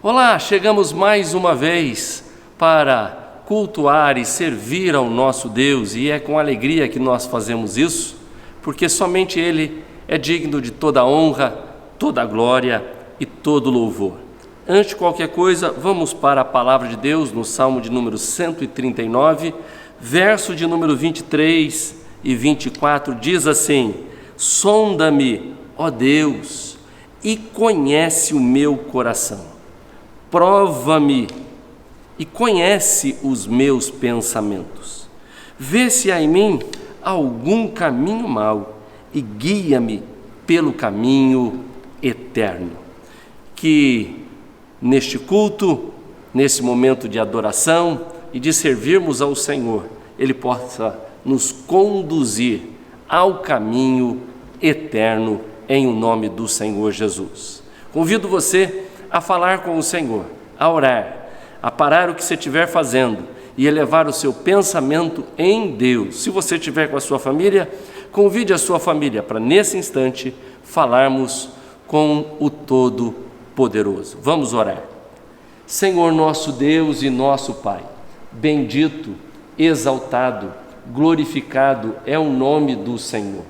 Olá, chegamos mais uma vez para cultuar e servir ao nosso Deus, e é com alegria que nós fazemos isso, porque somente Ele é digno de toda honra, toda glória e todo louvor. Antes de qualquer coisa, vamos para a palavra de Deus no Salmo de número 139, verso de número 23 e 24, diz assim: sonda-me, ó Deus, e conhece o meu coração. Prova-me e conhece os meus pensamentos. Vê se há em mim algum caminho mau e guia-me pelo caminho eterno. Que neste culto, nesse momento de adoração e de servirmos ao Senhor, Ele possa nos conduzir ao caminho eterno em o nome do Senhor Jesus. Convido você a falar com o Senhor, a orar, a parar o que você estiver fazendo e elevar o seu pensamento em Deus. Se você estiver com a sua família, convide a sua família para, nesse instante, falarmos com o Todo-Poderoso. Vamos orar. Senhor nosso Deus e nosso Pai, bendito, exaltado, glorificado é o nome do Senhor.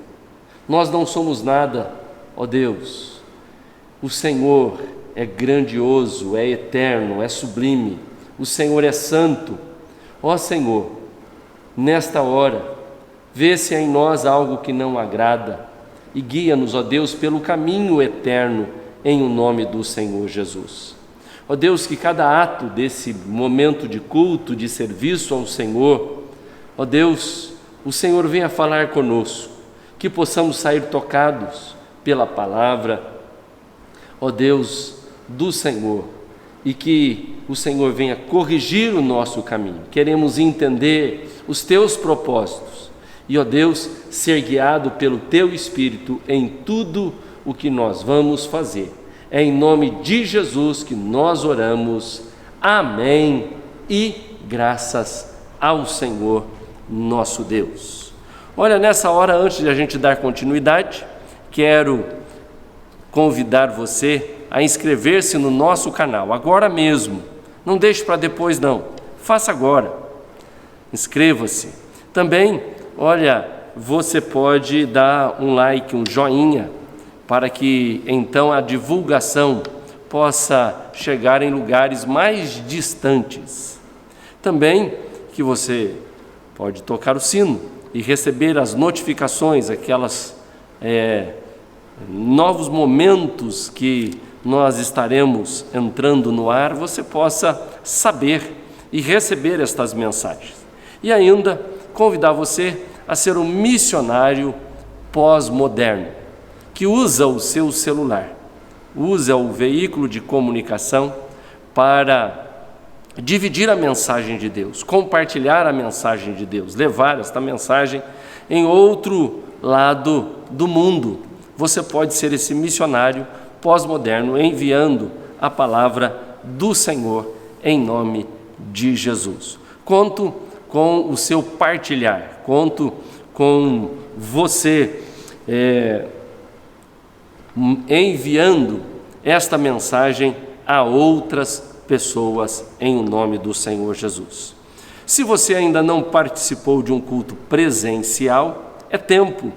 Nós não somos nada, ó Deus. O Senhor é grandioso, é eterno, é sublime. O Senhor é santo. Ó Senhor, nesta hora, vê se há em nós algo que não agrada e guia-nos, ó Deus, pelo caminho eterno, em o nome do Senhor Jesus. Ó Deus, que cada ato desse momento de culto, de serviço ao Senhor, ó Deus, o Senhor venha falar conosco, que possamos sair tocados pela palavra, ó Deus, do Senhor, e que o Senhor venha corrigir o nosso caminho. Queremos entender os Teus propósitos e, ó Deus, ser guiado pelo Teu Espírito em tudo o que nós vamos fazer. É em nome de Jesus que nós oramos. Amém. E graças ao Senhor nosso Deus. Olha, nessa hora, antes de a gente dar continuidade, quero convidar você a inscrever-se no nosso canal, agora mesmo. Não deixe para depois não, faça agora. Inscreva-se. Também, olha, você pode dar um like, um joinha, para que então a divulgação possa chegar em lugares mais distantes. Também que você pode tocar o sino e receber as notificações, aquelas novos momentos que nós estaremos entrando no ar, você possa saber e receber estas mensagens. E ainda convidar você a ser um missionário pós-moderno, que usa o seu celular, usa o veículo de comunicação para dividir a mensagem de Deus, compartilhar a mensagem de Deus, levar esta mensagem em outro lado do mundo. Você pode ser esse missionário pós-moderno, enviando a palavra do Senhor em nome de Jesus. Conto com o seu partilhar, conto com você enviando esta mensagem a outras pessoas em o nome do Senhor Jesus. Se você ainda não participou de um culto presencial, é tempo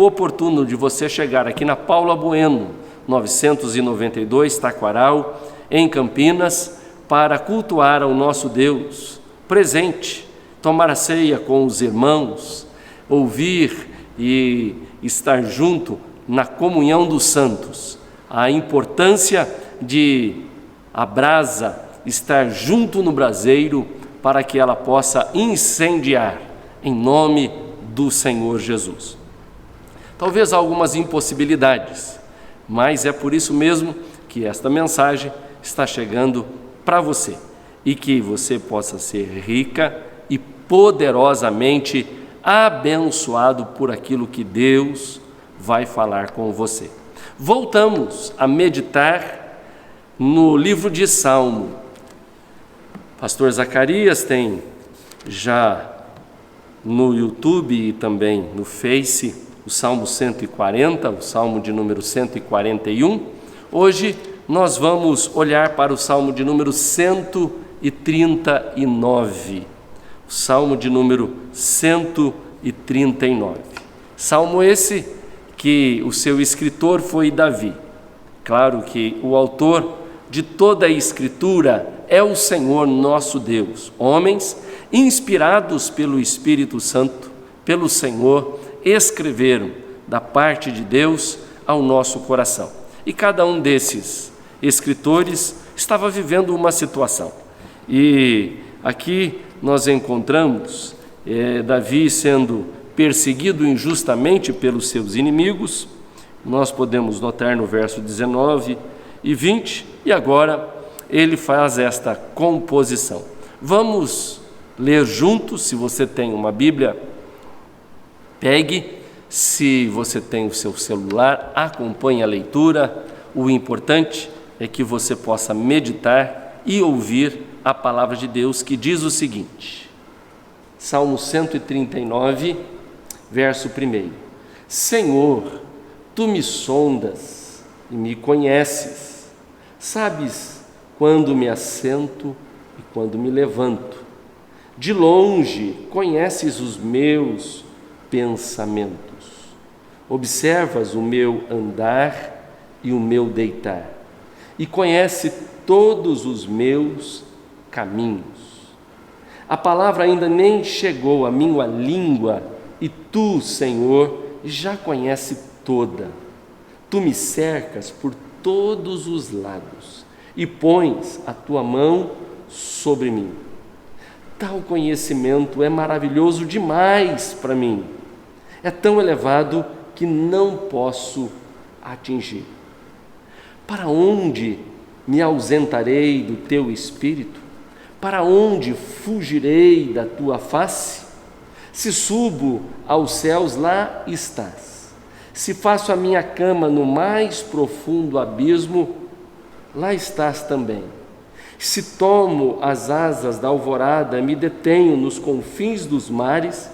oportuno de você chegar aqui na Paula Bueno, 992, Taquaral, em Campinas, para cultuar ao nosso Deus presente, tomar a ceia com os irmãos, ouvir e estar junto na comunhão dos santos. A importância de a brasa estar junto no braseiro para que ela possa incendiar em nome do Senhor Jesus. Talvez algumas impossibilidades, mas é por isso mesmo que esta mensagem está chegando para você e que você possa ser rica e poderosamente abençoado por aquilo que Deus vai falar com você. Voltamos a meditar no livro de Salmo. Pastor Zacarias tem já no YouTube e também no Face o Salmo 140, o Salmo de número 141. Hoje nós vamos olhar para o Salmo de número 139. O Salmo de número 139. Salmo esse que o seu escritor foi Davi. Claro que o autor de toda a Escritura é o Senhor nosso Deus. Homens inspirados pelo Espírito Santo, pelo Senhor, escreveram da parte de Deus ao nosso coração. E cada um desses escritores estava vivendo uma situação. E aqui nós encontramos Davi sendo perseguido injustamente pelos seus inimigos. Nós podemos notar no verso 19 e 20, e agora ele faz esta composição. Vamos ler juntos. Se você tem uma Bíblia, pegue. Se você tem o seu celular, acompanhe a leitura. O importante é que você possa meditar e ouvir a palavra de Deus, que diz o seguinte: Salmo 139, verso 1. Senhor, tu me sondas e me conheces, sabes quando me assento e quando me levanto. De longe conheces os meus pensamentos, observas o meu andar e o meu deitar, e conhece todos os meus caminhos. A palavra ainda nem chegou à minha língua, e tu, Senhor, já conhece toda. Tu me cercas por todos os lados e pões a tua mão sobre mim. Tal conhecimento é maravilhoso demais para mim. É tão elevado que não posso atingir. Para onde me ausentarei do teu espírito? Para onde fugirei da tua face? Se subo aos céus, lá estás. Se faço a minha cama no mais profundo abismo, lá estás também. Se tomo as asas da alvorada, me detenho nos confins dos mares,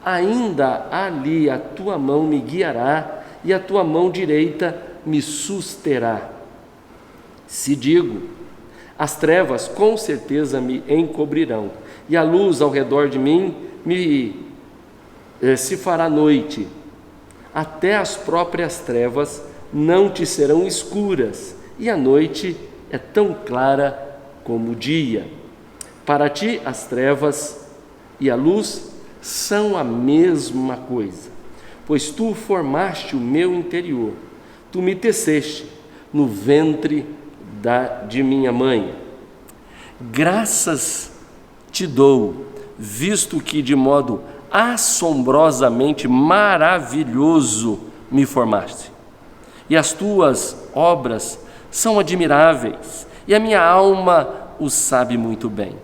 ainda ali a tua mão me guiará e a tua mão direita me susterá. Se digo, as trevas com certeza me encobrirão, e a luz ao redor de mim se fará noite. Até as próprias trevas não te serão escuras, e a noite é tão clara como o dia. Para ti as trevas e a luz são a mesma coisa, pois tu formaste o meu interior, tu me teceste no ventre de minha mãe. Graças te dou, visto que de modo assombrosamente maravilhoso me formaste, e as tuas obras são admiráveis, e a minha alma o sabe muito bem.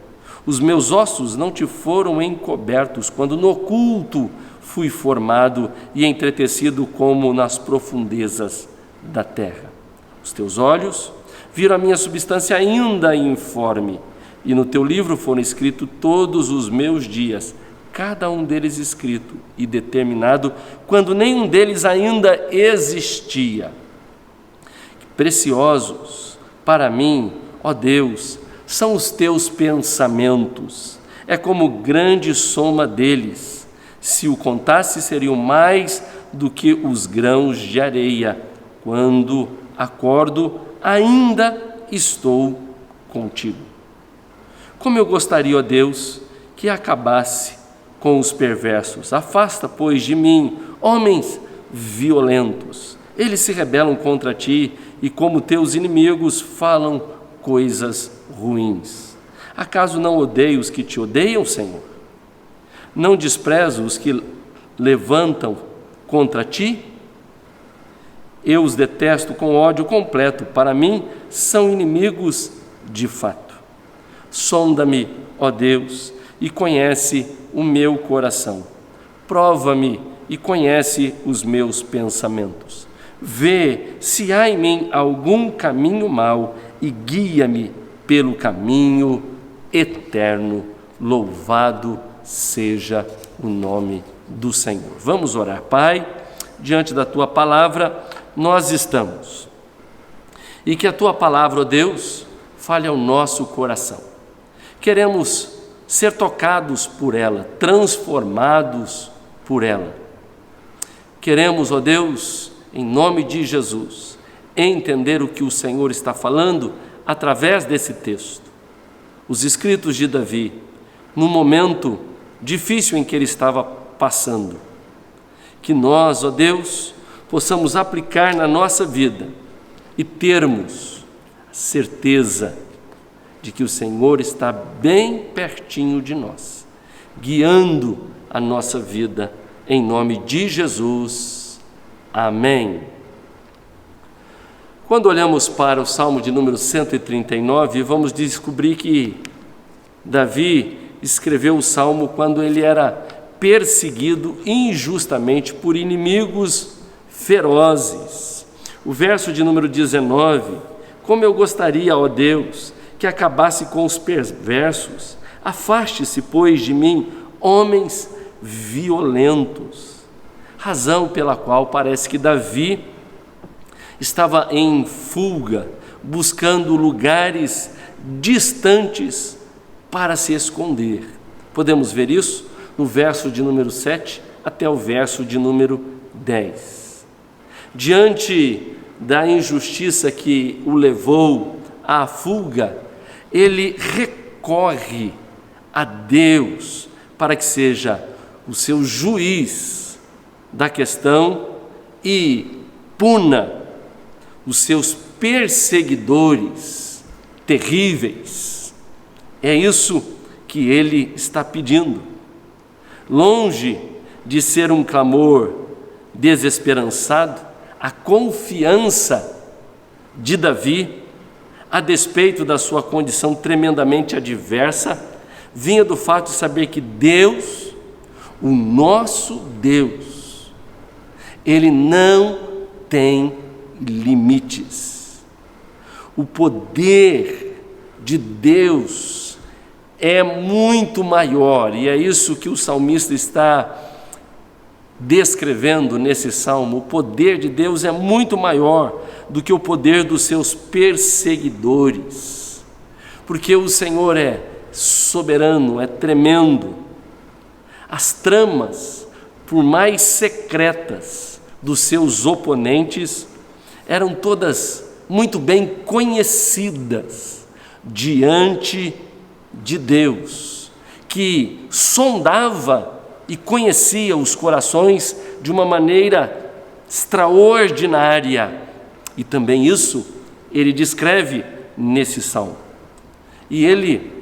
Os meus ossos não te foram encobertos, quando no oculto fui formado e entretecido como nas profundezas da terra. Os teus olhos viram a minha substância ainda informe, e no teu livro foram escritos todos os meus dias, cada um deles escrito e determinado, quando nenhum deles ainda existia. Preciosos para mim, ó Deus, são os teus pensamentos, é como grande soma deles. Se o contasse, seriam mais do que os grãos de areia. Quando acordo, ainda estou contigo. Como eu gostaria, ó Deus, que acabasse com os perversos. Afasta, pois, de mim homens violentos. Eles se rebelam contra ti e, como teus inimigos, falam coisas ruins. Acaso não odeio os que te odeiam, Senhor? Não desprezo os que levantam contra ti? Eu os detesto com ódio completo. Para mim, são inimigos de fato. Sonda-me, ó Deus, e conhece o meu coração. Prova-me e conhece os meus pensamentos. Vê se há em mim algum caminho mau e guia-me pelo caminho eterno. Louvado seja o nome do Senhor. Vamos orar. Pai, diante da tua palavra nós estamos. e que a Tua palavra, ó Deus, fale ao nosso coração. Queremos ser tocados por ela, transformados por ela. Queremos, ó Deus, em nome de Jesus, entender o que o Senhor está falando através desse texto. Os escritos de Davi, no momento difícil em que ele estava passando. Que nós, ó Deus, possamos aplicar na nossa vida e termos a certeza de que o Senhor está bem pertinho de nós, guiando a nossa vida, em nome de Jesus. Amém. Quando olhamos para o Salmo de número 139, vamos descobrir que Davi escreveu o Salmo quando ele era perseguido injustamente por inimigos ferozes. O verso de número 19: como eu gostaria, ó Deus, que acabasse com os perversos, afaste-se, pois, de mim, homens violentos. Razão pela qual parece que Davi estava em fuga, buscando lugares distantes para se esconder. Podemos ver isso no verso de número 7 até o verso de número 10. Diante da injustiça que o levou à fuga, ele recorre a Deus para que seja o seu juiz da questão e puna os seus perseguidores terríveis. É isso que ele está pedindo. Longe de ser um clamor desesperançado, a confiança de Davi, a despeito da sua condição tremendamente adversa, vinha do fato de saber que Deus, o nosso Deus, Ele não tem limites. O poder de Deus é muito maior, e é isso que o salmista está descrevendo nesse salmo. O poder de Deus é muito maior do que o poder dos seus perseguidores, porque o Senhor é soberano, é tremendo. As tramas, por mais secretas dos seus oponentes, eram todas muito bem conhecidas diante de Deus, que sondava e conhecia os corações de uma maneira extraordinária. E também isso ele descreve nesse salmo. E ele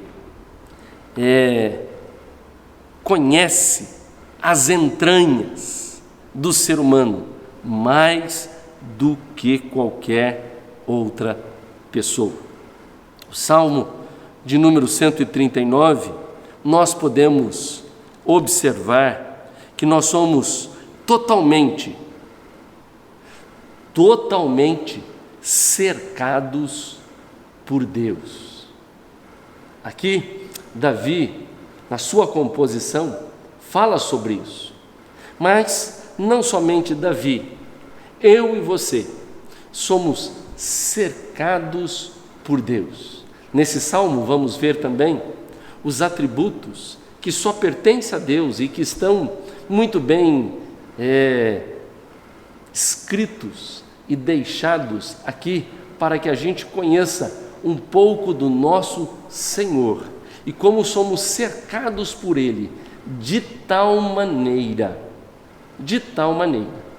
conhece as entranhas do ser humano mais do que qualquer outra pessoa. O Salmo de número 139, nós podemos observar que nós somos totalmente cercados por Deus. Aqui, Davi, na sua composição, fala sobre isso. Mas não somente Davi, eu e você somos cercados por Deus. Nesse salmo vamos ver também os atributos que só pertencem a Deus e que estão muito bem escritos e deixados aqui para que a gente conheça um pouco do nosso Senhor e como somos cercados por Ele de tal maneira,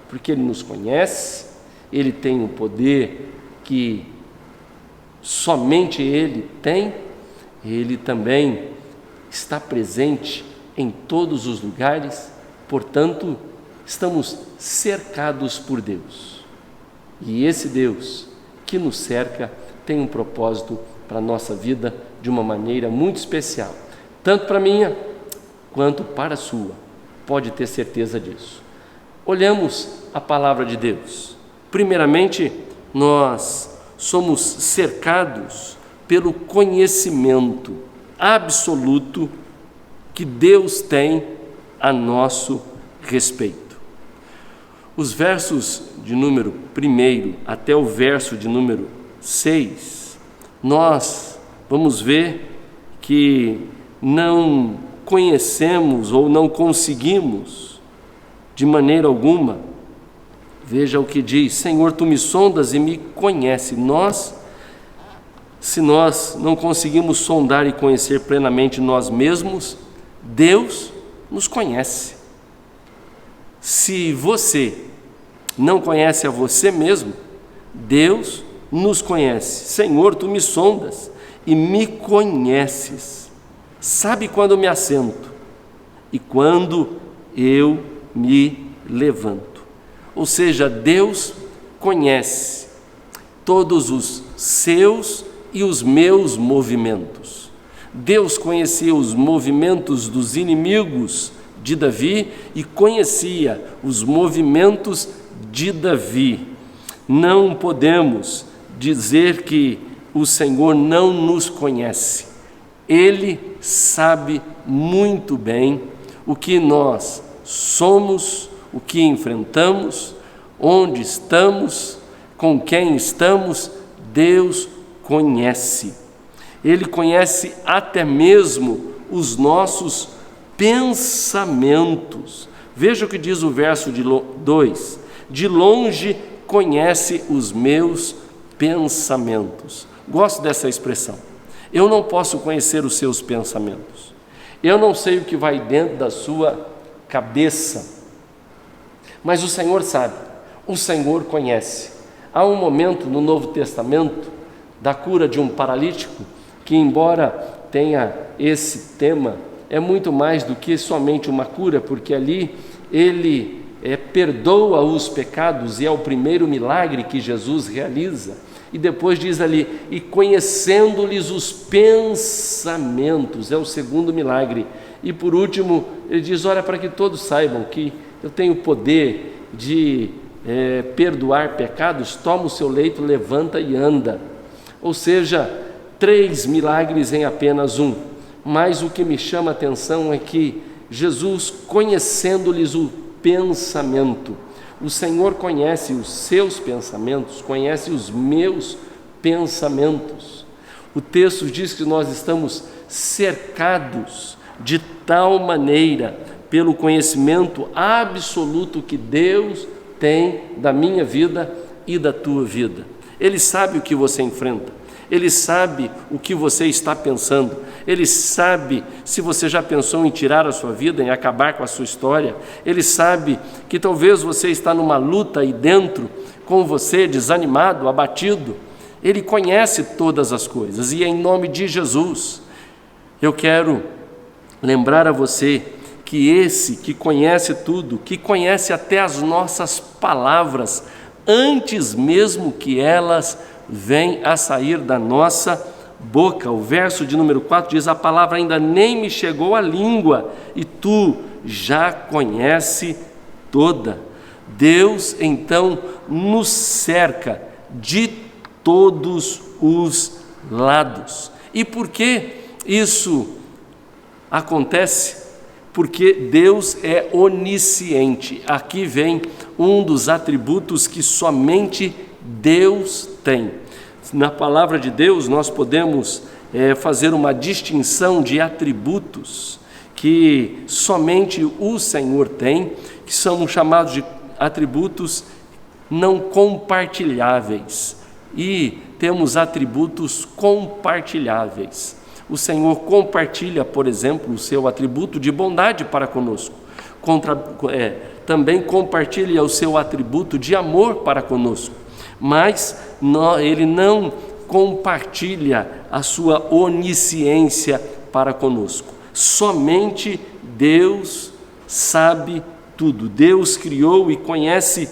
porque Ele nos conhece, Ele tem um poder que somente Ele tem, Ele também está presente em todos os lugares, portanto, estamos cercados por Deus. E esse Deus que nos cerca tem um propósito para a nossa vida de uma maneira muito especial, tanto para a minha quanto para a sua, pode ter certeza disso. Olhamos a palavra de Deus. Primeiramente, nós somos cercados pelo conhecimento absoluto que Deus tem a nosso respeito. Os versos de número 1 até o verso de número 6, nós vamos ver que não conhecemos ou não conseguimos de maneira alguma. Veja o que diz: Senhor, tu me sondas e me conhece. Se nós não conseguimos sondar e conhecer plenamente nós mesmos, Deus nos conhece. Se você não conhece a você mesmo, Deus nos conhece. Senhor, tu me sondas e me conheces. Sabe quando me assento e quando eu me levanto. Ou seja, Deus conhece todos os seus e os meus movimentos. Deus conhecia os movimentos dos inimigos de Davi e conhecia os movimentos de Davi. Não podemos dizer que o Senhor não nos conhece. Ele sabe muito bem o que nós somos, o que enfrentamos, onde estamos, com quem estamos. Deus conhece. Ele conhece até mesmo os nossos pensamentos. Veja o que diz o verso 2: de longe conhece os meus pensamentos. Gosto dessa expressão. Eu não posso conhecer os seus pensamentos. Eu não sei o que vai dentro da sua cabeça, mas o Senhor sabe, o Senhor conhece. Há um momento no Novo Testamento da cura de um paralítico que, embora tenha esse tema, é muito mais do que somente uma cura, porque ali ele perdoa os pecados, e é o primeiro milagre que Jesus realiza. E depois diz ali: e conhecendo-lhes os pensamentos, é o segundo milagre. E por último ele diz: olha, para que todos saibam que eu tenho poder de perdoar pecados, toma o seu leito, levanta e anda. Ou seja, 3 milagres em apenas um. Mas o que me chama a atenção é que Jesus, conhecendo-lhes o pensamento, o Senhor conhece os seus pensamentos, conhece os meus pensamentos. O texto diz que nós estamos cercados de tal maneira pelo conhecimento absoluto que Deus tem da minha vida e da tua vida. Ele sabe o que você enfrenta, Ele sabe o que você está pensando, Ele sabe se você já pensou em tirar a sua vida, em acabar com a sua história. Ele sabe que talvez você está numa luta aí dentro, com você desanimado, abatido. Ele conhece todas as coisas, e em nome de Jesus, eu quero lembrar a você que esse que conhece tudo, que conhece até as nossas palavras, antes mesmo que elas venham a sair da nossa boca. O verso de número 4 diz: a palavra ainda nem me chegou à língua, e tu já conhece toda. Deus então nos cerca de todos os lados. E por que isso acontece? Porque Deus é onisciente. Aqui vem um dos atributos que somente Deus tem. Na palavra de Deus nós podemos fazer uma distinção de atributos que somente o Senhor tem, que são chamados de atributos não compartilháveis, e temos atributos compartilháveis. O Senhor compartilha, por exemplo, o seu atributo de bondade para conosco. Também compartilha o seu atributo de amor para conosco. Mas Ele não compartilha a sua onisciência para conosco. Somente Deus sabe tudo. Deus criou e conhece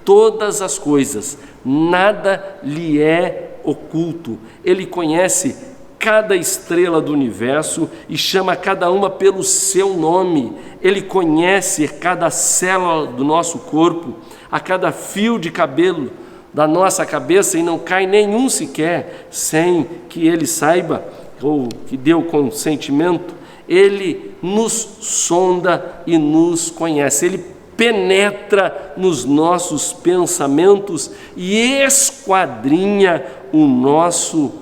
todas as coisas. Nada lhe é oculto. Ele conhece cada estrela do universo e chama cada uma pelo seu nome. Ele conhece cada célula do nosso corpo, a cada fio de cabelo da nossa cabeça, e não cai nenhum sequer sem que Ele saiba ou que dê o consentimento. Ele nos sonda e nos conhece. Ele penetra nos nossos pensamentos e esquadrinha o nosso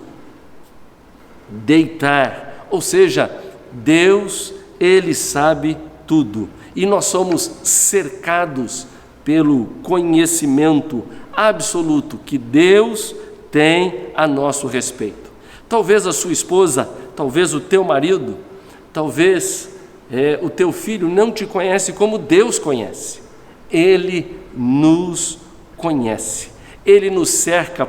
deitar. Ou seja, Deus, Ele sabe tudo. E nós somos cercados pelo conhecimento absoluto que Deus tem a nosso respeito. Talvez a sua esposa, talvez o teu marido, talvez o teu filho não te conhece como Deus conhece. Ele nos conhece. Ele nos cerca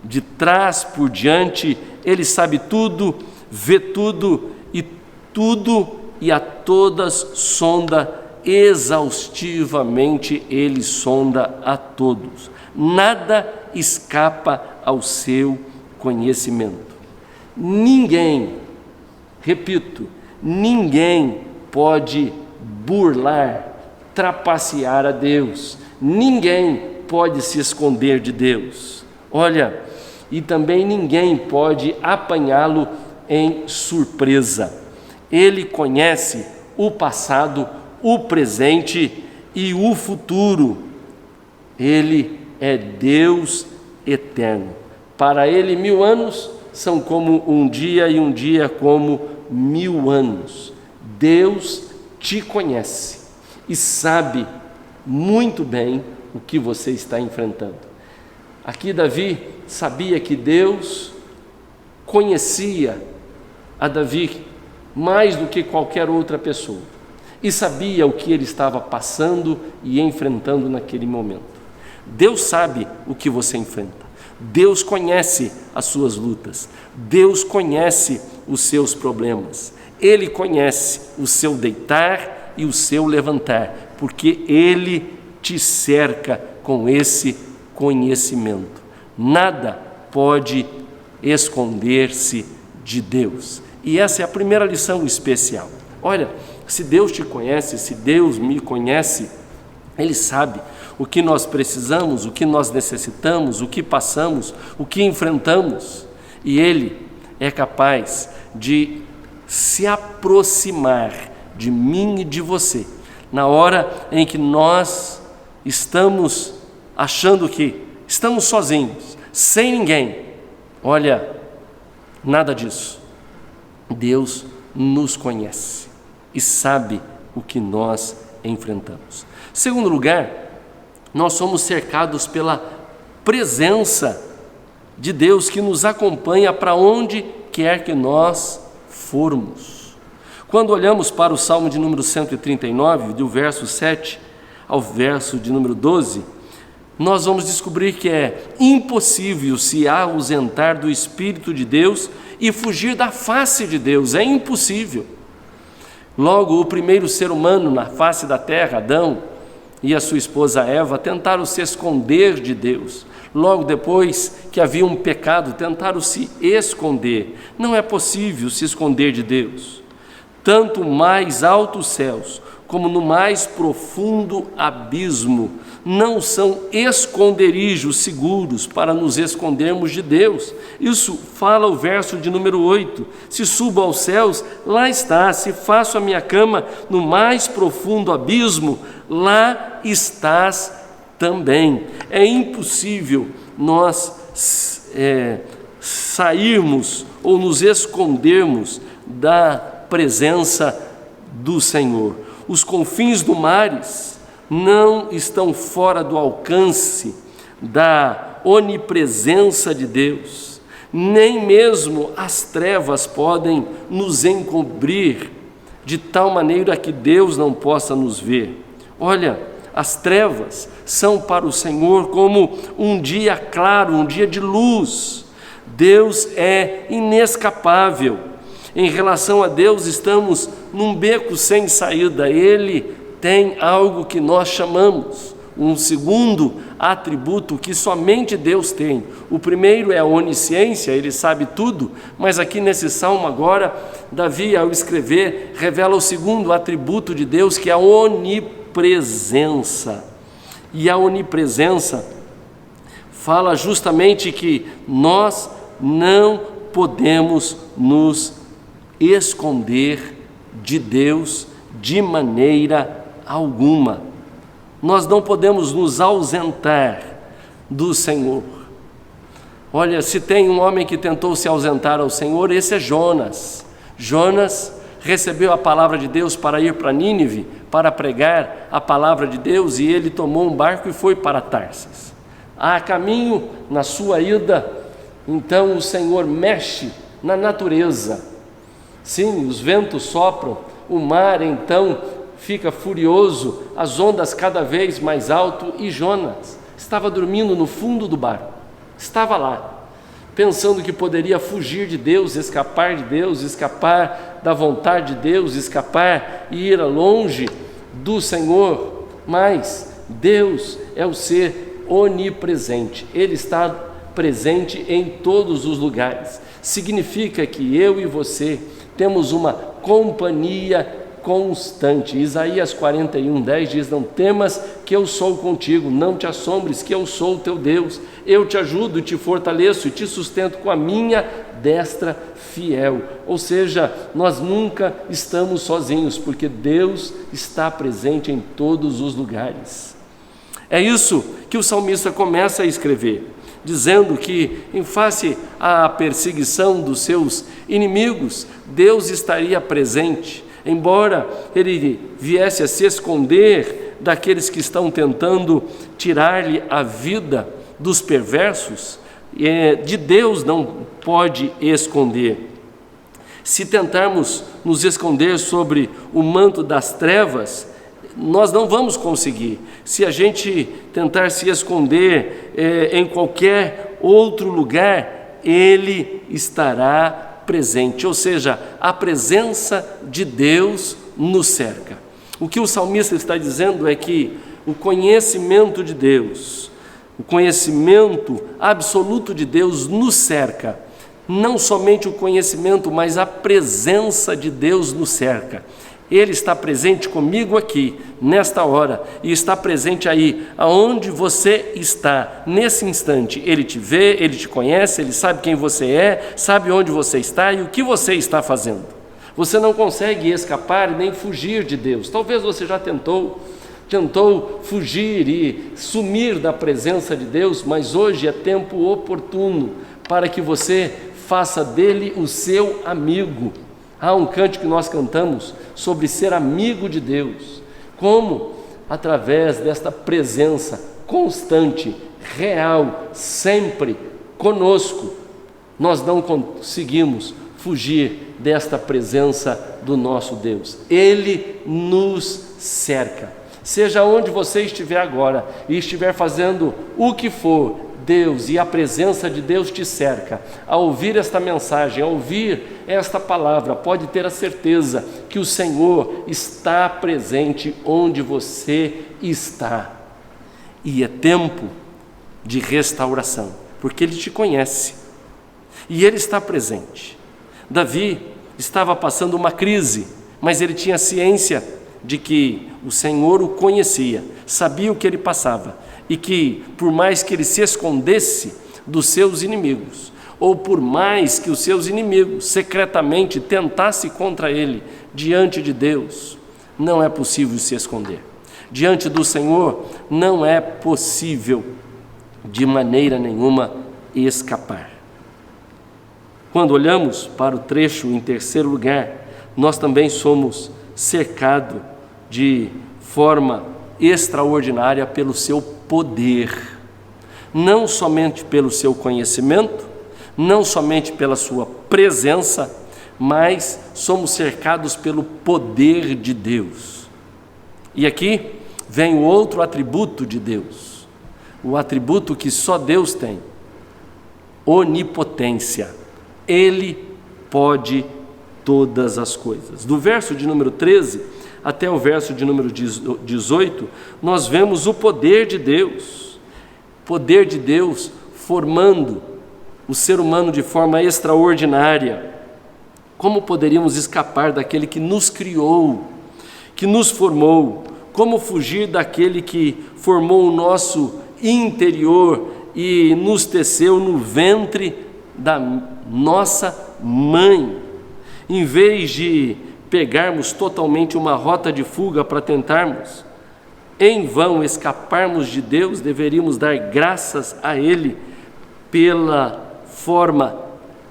de trás, por diante. Ele sabe tudo, vê tudo e a todas sonda exaustivamente. Ele sonda a todos. Nada escapa ao seu conhecimento. Ninguém, repito, ninguém pode burlar, trapacear a Deus. Ninguém pode se esconder de Deus. Olha, e também ninguém pode apanhá-lo em surpresa. Ele conhece o passado, o presente e o futuro. Ele é Deus eterno. Para Ele 1000 anos são como um dia e um dia como 1000 anos. Deus te conhece e sabe muito bem o que você está enfrentando. Aqui Davi sabia que Deus conhecia a Davi mais do que qualquer outra pessoa e sabia o que ele estava passando e enfrentando naquele momento. Deus sabe o que você enfrenta. Deus conhece as suas lutas. Deus conhece os seus problemas. Ele conhece o seu deitar e o seu levantar, porque Ele te cerca com esse conhecimento. Nada pode esconder-se de Deus. E essa é a primeira lição especial. Olha, se Deus te conhece, se Deus me conhece, Ele sabe o que nós precisamos, o que nós necessitamos, o que passamos, o que enfrentamos. E Ele é capaz de se aproximar de mim e de você, na hora em que nós estamos achando que estamos sozinhos, sem ninguém. Olha, nada disso. Deus nos conhece e sabe o que nós enfrentamos. Segundo lugar, nós somos cercados pela presença de Deus que nos acompanha para onde quer que nós formos. Quando olhamos para o Salmo de número 139, do verso 7 ao verso de número 12, nós vamos descobrir que é impossível se ausentar do Espírito de Deus e fugir da face de Deus. É impossível. Logo, o primeiro ser humano na face da terra, Adão, e a sua esposa Eva, tentaram se esconder de Deus. Logo depois que havia um pecado, tentaram se esconder. Não é possível se esconder de Deus. Tanto mais altos céus, como no mais profundo abismo, não são esconderijos seguros para nos escondermos de Deus. Isso fala o verso de número 8. Se subo aos céus, lá está. Se faço a minha cama no mais profundo abismo, lá estás também. É impossível nós sairmos ou nos escondermos da presença do Senhor. Os confins do mares não estão fora do alcance da onipresença de Deus. Nem mesmo as trevas podem nos encobrir de tal maneira que Deus não possa nos ver. Olha, as trevas são para o Senhor como um dia claro, um dia de luz. Deus é inescapável. Em relação a Deus, estamos num beco sem saída. Ele tem algo que nós chamamos, um segundo atributo que somente Deus tem. O primeiro é a onisciência, Ele sabe tudo, mas aqui nesse salmo agora, Davi, ao escrever, revela o segundo atributo de Deus, que é a onipresença. E a onipresença fala justamente que nós não podemos nos esconder de Deus de maneira alguma. Nós não podemos nos ausentar do Senhor. Olha, se tem um homem que tentou se ausentar ao Senhor, esse é Jonas. Jonas recebeu a palavra de Deus para ir para Nínive, para pregar a palavra de Deus, e ele tomou um barco e foi para Tarsas. A caminho, na sua ida, então o Senhor mexe na natureza. Sim, os ventos sopram, o mar então fica furioso, as ondas cada vez mais alto, e Jonas estava dormindo no fundo do barco. Estava lá, pensando que poderia fugir de Deus, escapar de Deus, escapar da vontade de Deus, escapar e ir longe do Senhor. Mas Deus é o ser onipresente, Ele está presente em todos os lugares. Significa que eu e você temos uma companhia constante. Isaías 41:10 diz: não temas, que eu sou contigo, não te assombres, que eu sou o teu Deus, eu te ajudo, te fortaleço e te sustento com a minha destra fiel. Ou seja, nós nunca estamos sozinhos, porque Deus está presente em todos os lugares. É isso que o salmista começa a escrever, dizendo que em face à perseguição dos seus inimigos, Deus estaria presente. Embora ele viesse a se esconder daqueles que estão tentando tirar-lhe a vida, dos perversos, de Deus não pode esconder. Se tentarmos nos esconder sobre o manto das trevas, nós não vamos conseguir. Se a gente tentar se esconder em qualquer outro lugar, Ele estará presente, ou seja, a presença de Deus nos cerca. O que o salmista está dizendo é que o conhecimento de Deus, o conhecimento absoluto de Deus nos cerca. Não somente o conhecimento, mas a presença de Deus nos cerca. Ele está presente comigo aqui, nesta hora, e está presente aí, aonde você está, nesse instante. Ele te vê, Ele te conhece, Ele sabe quem você é, sabe onde você está e o que você está fazendo. Você não consegue escapar nem fugir de Deus. Talvez você já tentou fugir e sumir da presença de Deus, mas hoje é tempo oportuno para que você faça dele o seu amigo. Há um cântico que nós cantamos sobre ser amigo de Deus. Como? Através desta presença constante, real, sempre conosco. Nós não conseguimos fugir desta presença do nosso Deus. Ele nos cerca. Seja onde você estiver agora e estiver fazendo o que for, Deus e a presença de Deus te cerca. Ao ouvir esta mensagem, ao ouvir esta palavra, pode ter a certeza que o Senhor está presente onde você está. E é tempo de restauração, porque Ele te conhece e Ele está presente. Davi estava passando uma crise, mas ele tinha ciência de que o Senhor o conhecia, sabia o que ele passava, e que por mais que ele se escondesse dos seus inimigos, ou por mais que os seus inimigos secretamente tentassem contra ele, diante de Deus, não é possível se esconder. Diante do Senhor não é possível de maneira nenhuma escapar. Quando olhamos para o trecho em terceiro lugar, nós também somos cercados de forma extraordinária pelo seu poder, não somente pelo seu conhecimento, não somente pela sua presença, mas somos cercados pelo poder de Deus. E aqui vem o outro atributo de Deus, o atributo que só Deus tem: onipotência. Ele pode todas as coisas. Do verso de número 13 até o verso de número 18, nós vemos o poder de Deus formando o ser humano de forma extraordinária. Como poderíamos escapar daquele que nos criou, que nos formou? Como fugir daquele que formou o nosso interior e nos teceu no ventre da nossa mãe? Em vez de pegarmos totalmente uma rota de fuga para tentarmos em vão escaparmos de Deus, deveríamos dar graças a Ele pela forma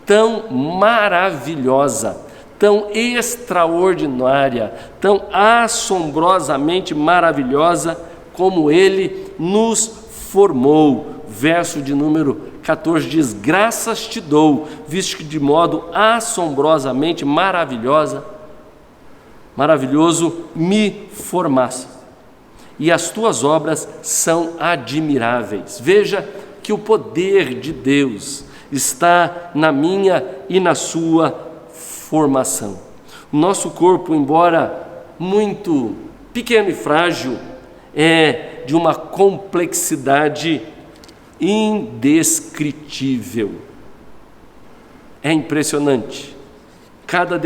tão maravilhosa, tão extraordinária, tão assombrosamente maravilhosa como Ele nos formou. Verso de número 14 diz: graças te dou, visto que de modo assombrosamente maravilhoso me formaste, e as tuas obras são admiráveis. Veja que o poder de Deus está na minha e na sua formação. O nosso corpo, embora muito pequeno e frágil, é de uma complexidade indescritível. É impressionante cada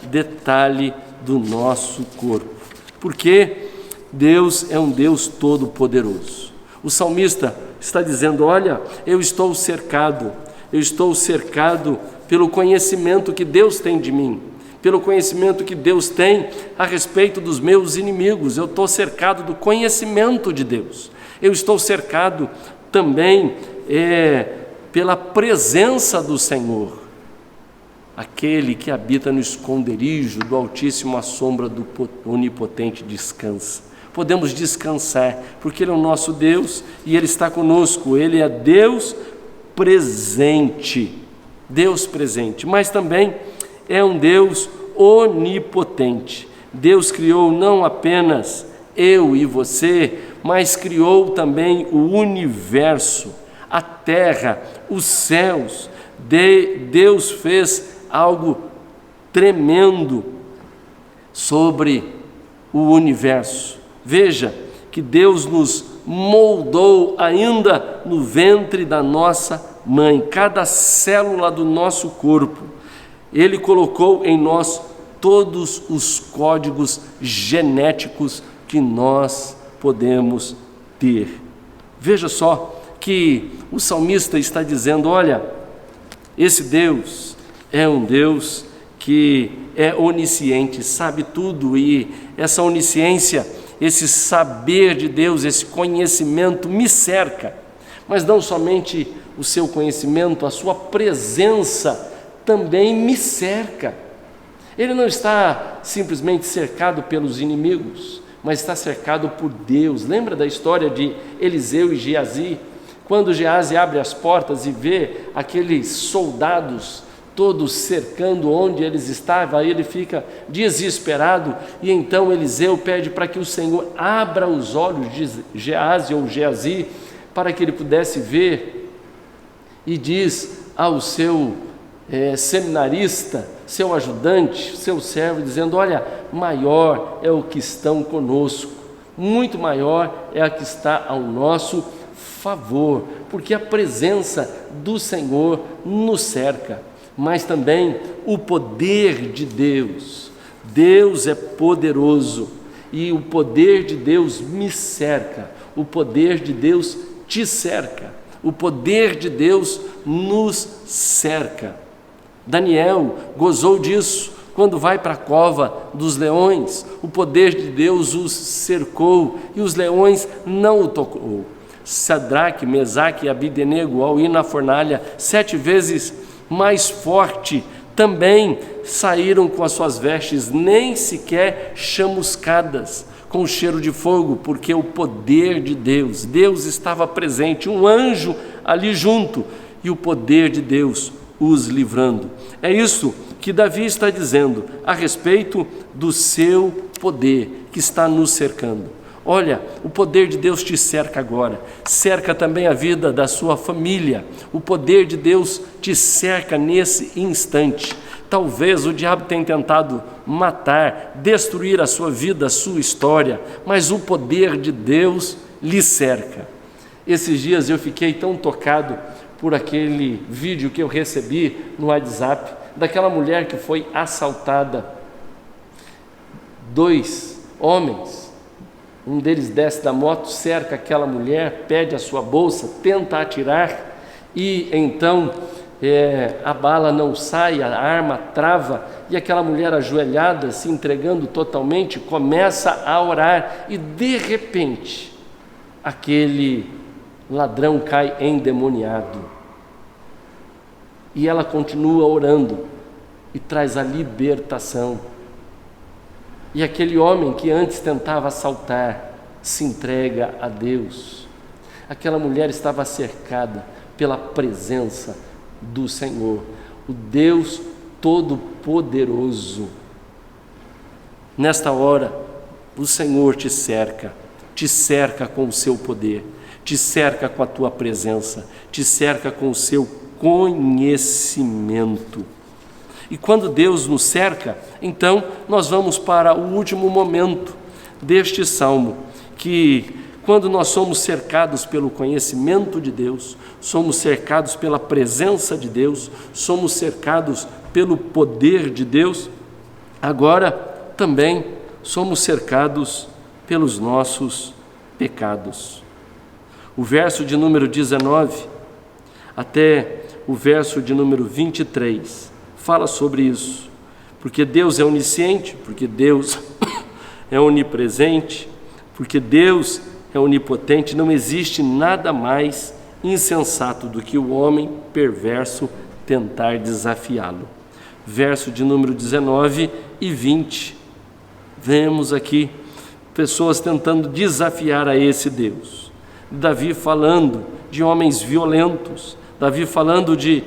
detalhe do nosso corpo, porque Deus é um Deus todo-poderoso. O salmista está dizendo: olha, eu estou cercado pelo conhecimento que Deus tem de mim, pelo conhecimento que Deus tem a respeito dos meus inimigos. Eu estou cercado do conhecimento de Deus. Eu estou cercado também pela presença do Senhor. Aquele que habita no esconderijo do Altíssimo, à sombra do Onipotente descansa. Podemos descansar, porque Ele é o nosso Deus e Ele está conosco. Ele é Deus presente, mas também é um Deus onipotente. Deus criou não apenas eu e você, mas criou também o universo, a terra, os céus. Deus fez algo tremendo sobre o universo. Veja que Deus nos moldou ainda no ventre da nossa mãe, cada célula do nosso corpo. Ele colocou em nós todos os códigos genéticos que nós podemos ter. Veja só que o salmista está dizendo: olha, esse Deus é um Deus que é onisciente, sabe tudo, e essa onisciência, esse saber de Deus, esse conhecimento me cerca. Mas não somente o seu conhecimento, a sua presença também me cerca. Ele não está simplesmente cercado pelos inimigos, mas está cercado por Deus. Lembra da história de Eliseu e Geazi? Quando Geazi abre as portas e vê aqueles soldados todos cercando onde eles estavam, aí ele fica desesperado, e então Eliseu pede para que o Senhor abra os olhos de Geazi ou Geazi, para que ele pudesse ver, e diz ao seu seminarista, seu ajudante, seu servo, dizendo: olha, maior é o que estão conosco, muito maior é a que está ao nosso favor, porque a presença do Senhor nos cerca. Mas também o poder de Deus. Deus é poderoso e o poder de Deus me cerca, o poder de Deus te cerca, o poder de Deus nos cerca. Daniel gozou disso quando vai para a cova dos leões. O poder de Deus os cercou e os leões não o tocou. Sadraque, Mesaque e Abdenego, ao ir na fornalha 7 vezes mais forte, também saíram com as suas vestes nem sequer chamuscadas com o cheiro de fogo, porque o poder de Deus estava presente, um anjo ali junto, e o poder de Deus os livrando. É isso que Davi está dizendo a respeito do seu poder que está nos cercando. Olha, o poder de Deus te cerca agora, cerca também a vida da sua família. O poder de Deus te cerca nesse instante. Talvez o diabo tenha tentado matar, destruir a sua vida, a sua história, mas o poder de Deus lhe cerca. Esses dias eu fiquei tão tocado por aquele vídeo que eu recebi no WhatsApp, daquela mulher que foi assaltada. 2 homens, um deles desce da moto, cerca aquela mulher, pede a sua bolsa, tenta atirar, e então a bala não sai, a arma trava, e aquela mulher ajoelhada, se entregando totalmente, começa a orar, e de repente, aquele ladrão cai endemoniado. E ela continua orando, e traz a libertação. E aquele homem que antes tentava assaltar, se entrega a Deus. Aquela mulher estava cercada pela presença do Senhor, o Deus Todo-Poderoso. Nesta hora, o Senhor te cerca com o seu poder, te cerca com a tua presença, te cerca com o seu conhecimento. E quando Deus nos cerca, então nós vamos para o último momento deste salmo, que quando nós somos cercados pelo conhecimento de Deus, somos cercados pela presença de Deus, somos cercados pelo poder de Deus, agora também somos cercados pelos nossos pecados. O verso de número 19 até o verso de número 23 fala sobre isso, porque Deus é onisciente, porque Deus é onipresente, porque Deus é onipotente, não existe nada mais insensato do que o homem perverso tentar desafiá-lo. Verso de número 19 e 20, vemos aqui pessoas tentando desafiar a esse Deus. Davi falando de homens violentos, Davi falando de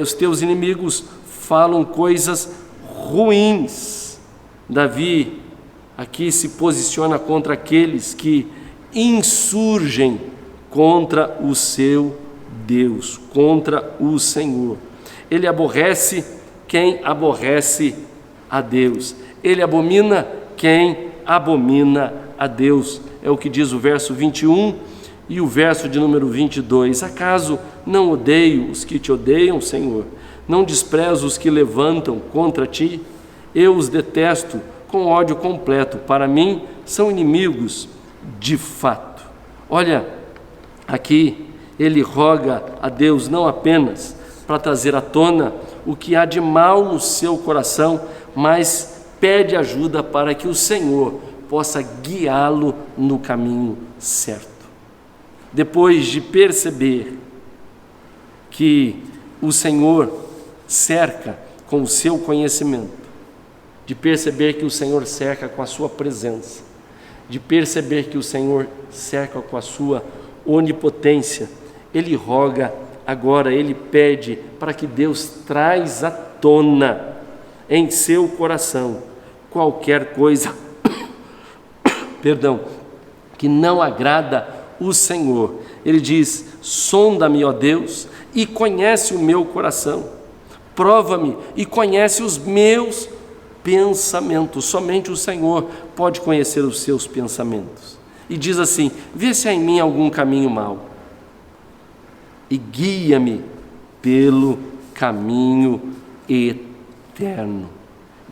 os teus inimigos falam coisas ruins. Davi aqui se posiciona contra aqueles que insurgem contra o seu Deus, contra o Senhor. Ele aborrece quem aborrece a Deus. Ele abomina quem abomina a Deus. É o que diz o verso 21 e o verso de número 22. Acaso não odeio os que te odeiam, Senhor? Não desprezo os que levantam contra ti? Eu os detesto com ódio completo. Para mim, são inimigos de fato. Olha, aqui ele roga a Deus não apenas para trazer à tona o que há de mal no seu coração, mas pede ajuda para que o Senhor possa guiá-lo no caminho certo. Depois de perceber que o Senhor cerca com o seu conhecimento, de perceber que o Senhor cerca com a sua presença, de perceber que o Senhor cerca com a sua onipotência, ele roga agora, ele pede para que Deus traz à tona em seu coração qualquer coisa, que não agrada o Senhor. Ele diz: sonda-me, ó Deus, e conhece o meu coração, prova-me e conhece os meus pensamentos. Somente o Senhor pode conhecer os seus pensamentos. E diz assim: vê se há em mim algum caminho mau e guia-me pelo caminho eterno.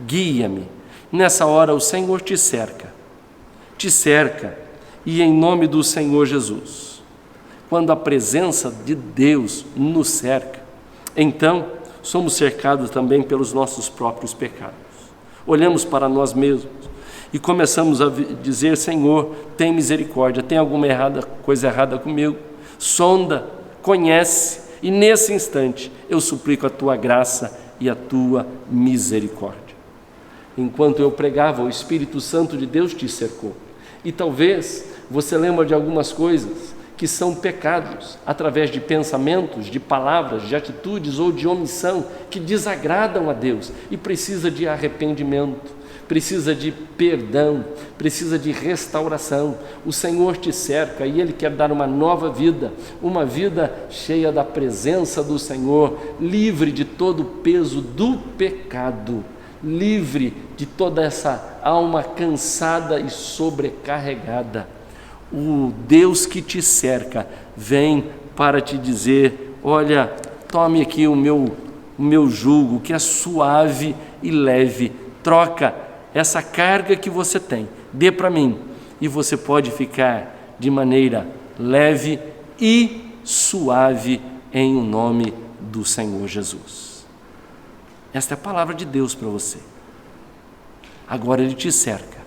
Guia-me. Nessa hora o Senhor te cerca, e em nome do Senhor Jesus, quando a presença de Deus nos cerca, então somos cercados também pelos nossos próprios pecados. Olhamos para nós mesmos e começamos a dizer: Senhor, tem misericórdia, tem alguma coisa errada comigo? Sonda, conhece, e nesse instante eu suplico a tua graça e a tua misericórdia. Enquanto eu pregava, o Espírito Santo de Deus te cercou, e talvez você lembre de algumas coisas que são pecados, através de pensamentos, de palavras, de atitudes ou de omissão, que desagradam a Deus, e precisa de arrependimento, precisa de perdão, precisa de restauração. O Senhor te cerca e Ele quer dar uma nova vida, uma vida cheia da presença do Senhor, livre de todo o peso do pecado, livre de toda essa alma cansada e sobrecarregada. O Deus que te cerca vem para te dizer: olha, tome aqui o meu jugo, que é suave e leve, troca essa carga que você tem, dê para mim, e você pode ficar de maneira leve e suave em nome do Senhor Jesus. Esta é a palavra de Deus para você. Agora Ele te cerca.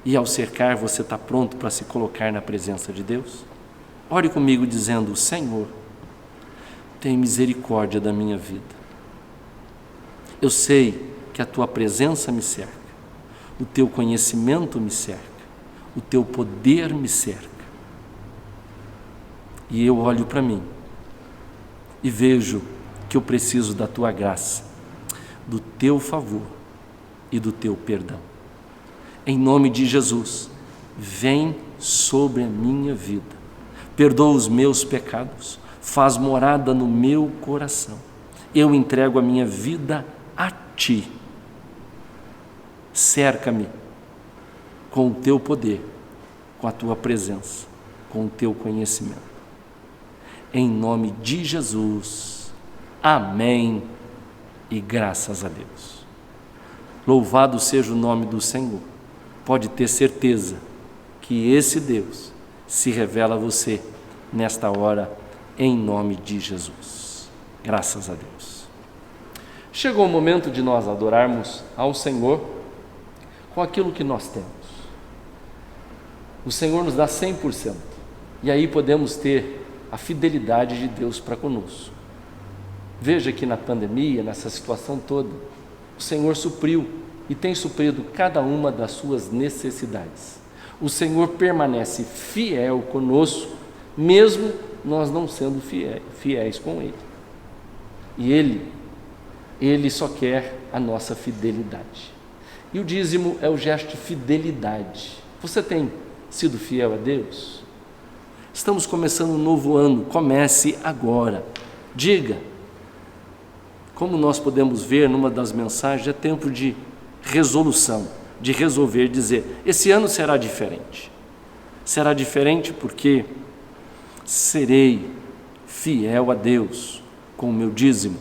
E ao cercar, você está pronto para se colocar na presença de Deus? Ore comigo dizendo: Senhor, tem misericórdia da minha vida. Eu sei que a Tua presença me cerca, o Teu conhecimento me cerca, o Teu poder me cerca. E eu olho para mim e vejo que eu preciso da Tua graça, do Teu favor e do Teu perdão. Em nome de Jesus, vem sobre a minha vida, perdoa os meus pecados, faz morada no meu coração. Eu entrego a minha vida a Ti. Cerca-me com o Teu poder, com a Tua presença, com o Teu conhecimento. Em nome de Jesus, amém e graças a Deus. Louvado seja o nome do Senhor. Pode ter certeza que esse Deus se revela a você nesta hora, em nome de Jesus. Graças a Deus. Chegou o momento de nós adorarmos ao Senhor com aquilo que nós temos. O Senhor nos dá 100%, e aí podemos ter a fidelidade de Deus para conosco. Veja que na pandemia, nessa situação toda, o Senhor supriu e tem suprido cada uma das suas necessidades. O Senhor permanece fiel conosco, mesmo nós não sendo fiéis com Ele. E Ele só quer a nossa fidelidade. E o dízimo é o gesto de fidelidade. Você tem sido fiel a Deus? Estamos começando um novo ano, comece agora. Diga, como nós podemos ver numa das mensagens, é tempo de resolução, de resolver, dizer: esse ano será diferente. Será diferente porque serei fiel a Deus com o meu dízimo.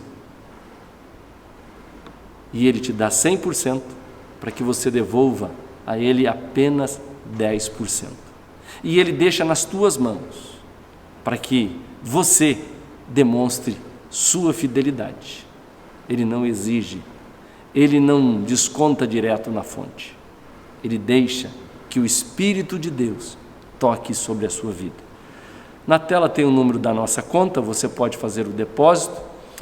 E Ele te dá 100% para que você devolva a Ele apenas 10%. E Ele deixa nas tuas mãos para que você demonstre sua fidelidade. Ele não exige, Ele não desconta direto na fonte. Ele deixa que o Espírito de Deus toque sobre a sua vida. Na tela tem o número da nossa conta, você pode fazer o depósito,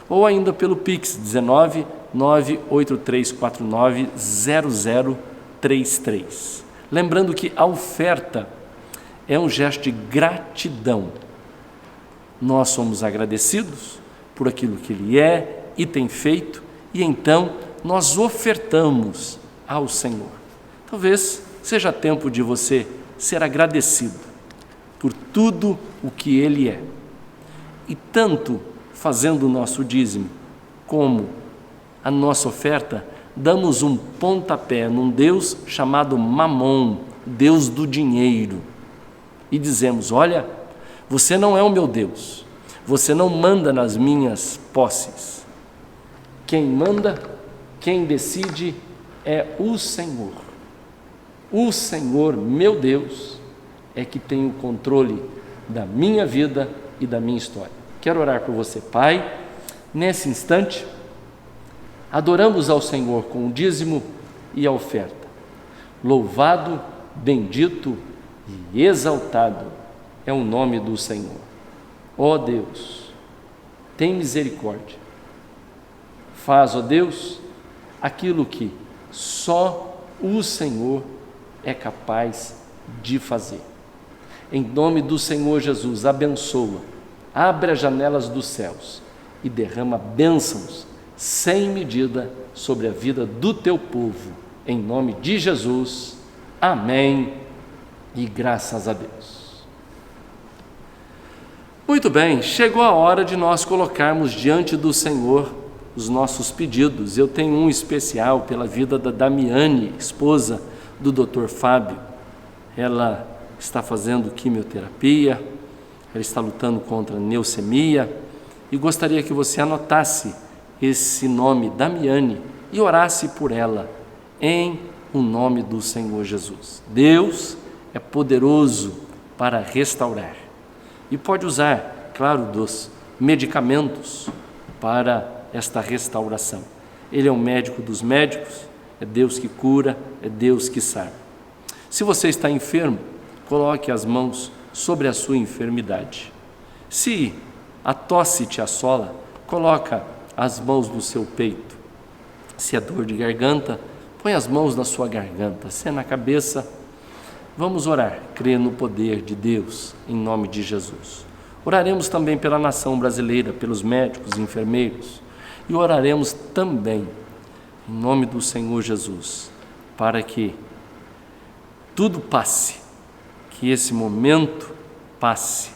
ou ainda pelo Pix, 19 98349 0033. Lembrando que a oferta é um gesto de gratidão. Nós somos agradecidos por aquilo que Ele é e tem feito, e então nós ofertamos ao Senhor. Talvez seja tempo de você ser agradecido por tudo o que Ele é. E tanto fazendo o nosso dízimo, como a nossa oferta, damos um pontapé num Deus chamado Mamon, Deus do dinheiro. E dizemos: olha, você não é o meu Deus, você não manda nas minhas posses. Quem manda, quem decide é o Senhor. O Senhor, meu Deus, é que tem o controle da minha vida e da minha história. Quero orar por você, Pai. Nesse instante, adoramos ao Senhor com o dízimo e a oferta. Louvado, bendito e exaltado é o nome do Senhor. Ó Deus, tem misericórdia. Faz, ó Deus, aquilo que só o Senhor é capaz de fazer. Em nome do Senhor Jesus, abençoa, abre as janelas dos céus e derrama bênçãos sem medida sobre a vida do teu povo. Em nome de Jesus, amém e graças a Deus. Muito bem, chegou a hora de nós colocarmos diante do Senhor os nossos pedidos. Eu tenho um especial pela vida da Damiane, esposa do Dr. Fábio. Ela está fazendo quimioterapia, ela está lutando contra a leucemia, e gostaria que você anotasse esse nome, Damiane, e orasse por ela, em o nome do Senhor Jesus. Deus é poderoso para restaurar, e pode usar, claro, dos medicamentos para esta restauração. Ele é o médico dos médicos, é Deus que cura, é Deus que sara. Se você está enfermo, coloque as mãos sobre a sua enfermidade. Se a tosse te assola, coloca as mãos no seu peito. Se é dor de garganta, põe as mãos na sua garganta. Se é na cabeça, vamos orar, crer no poder de Deus, em nome de Jesus. Oraremos também pela nação brasileira, pelos médicos e enfermeiros. E oraremos também, em nome do Senhor Jesus, para que tudo passe, que esse momento passe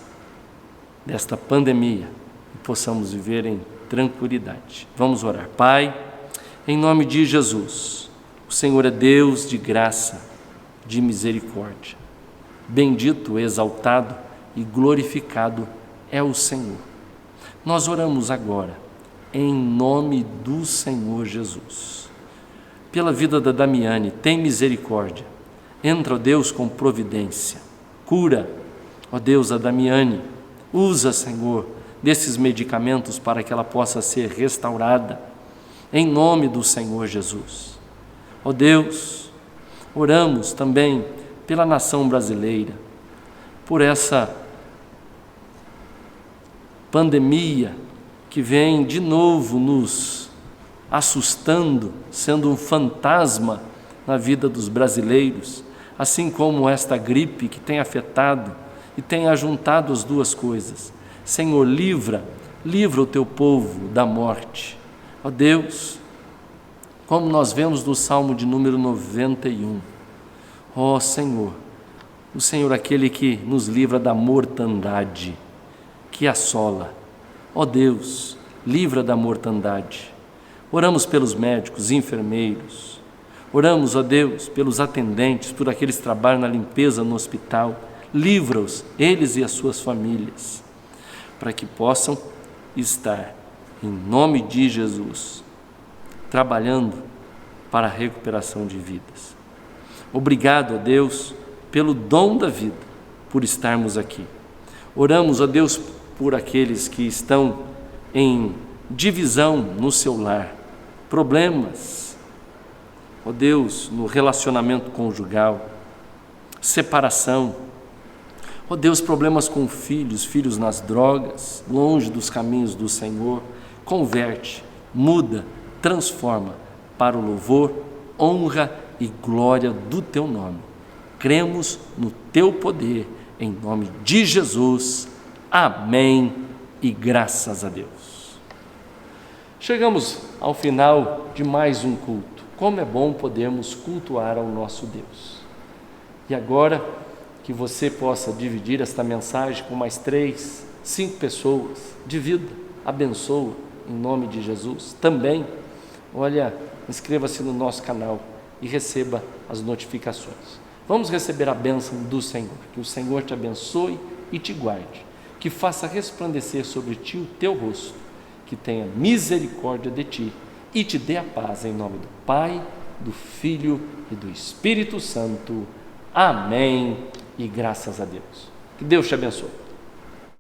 desta pandemia e possamos viver em tranquilidade. Vamos orar. Pai, em nome de Jesus, o Senhor é Deus de graça, de misericórdia. Bendito, exaltado e glorificado é o Senhor. Nós oramos agora, em nome do Senhor Jesus. Pela vida da Damiane, tem misericórdia. Entra, ó Deus, com providência. Cura, ó Deus, a Damiane. Usa, Senhor, desses medicamentos para que ela possa ser restaurada. Em nome do Senhor Jesus. Ó Deus, oramos também pela nação brasileira, por essa pandemia que vem de novo nos assustando, sendo um fantasma na vida dos brasileiros, assim como esta gripe que tem afetado e tem ajuntado as duas coisas. Senhor, livra o teu povo da morte. Ó Deus, como nós vemos no Salmo de número 91, ó Senhor, o Senhor é aquele que nos livra da mortandade que assola. Ó Deus, livra da mortandade. Oramos pelos médicos, enfermeiros. Oramos, ó Deus, pelos atendentes, por aqueles que trabalham na limpeza no hospital. Livra-os, eles e as suas famílias, para que possam estar, em nome de Jesus, trabalhando para a recuperação de vidas. Obrigado, ó Deus, pelo dom da vida, por estarmos aqui. Oramos, ó Deus, por aqueles que estão em divisão no seu lar, problemas, ó Deus, no relacionamento conjugal, separação, ó Deus, problemas com filhos nas drogas, longe dos caminhos do Senhor. Converte, muda, transforma para o louvor, honra e glória do teu nome. Cremos no teu poder, em nome de Jesus. Amém e graças a Deus. Chegamos ao final de mais um culto. Como é bom podermos cultuar ao nosso Deus. E agora, que você possa dividir esta mensagem com mais 3, 5 pessoas, divida, abençoa, em nome de Jesus. Também, inscreva-se no nosso canal e receba as notificações. Vamos receber a bênção do Senhor. Que o Senhor te abençoe e te guarde, que faça resplandecer sobre ti o teu rosto, que tenha misericórdia de ti e te dê a paz, em nome do Pai, do Filho e do Espírito Santo. Amém e graças a Deus. Que Deus te abençoe.